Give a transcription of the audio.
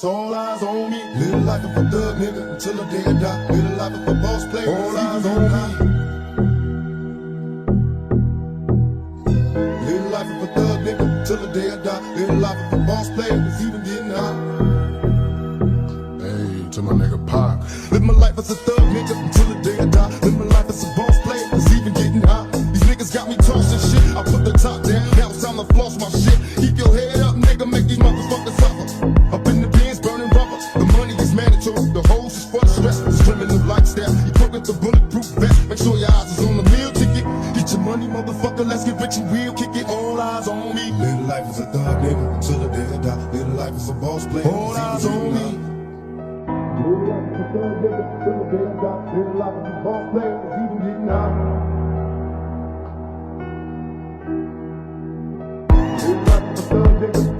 All eyes on me. Little life of a thug nigga until the day I die. Little life of a boss player. All eyes on me. Little life of a thug nigga until the day I die. Little life of a boss player is even getting high. Hey, to my nigga Pac. Live my life as a thug nigga until the day I die. Live my life as a boss player is even getting high. These niggas got me tossing shit. I put the top down. Now it's time to floss my shit. Keep your head up, nigga. Make these motherfuckers suffer. Up in the bins, burning rubber. The money is mandatory. The hoes is for the stress. This criminal lifestyle. You put with the bulletproof vest. Make sure your eyes is on the meal ticket. Get your money, motherfucker. Let's get rich and real. Kick it. All eyes on me. Little life is a thug nigga until the day I die. Little life is a boss player. All eyes on me. Little life is a thug nigga until the day I die. Little life is a boss player. It's even getting high. Little life is a thug nigga.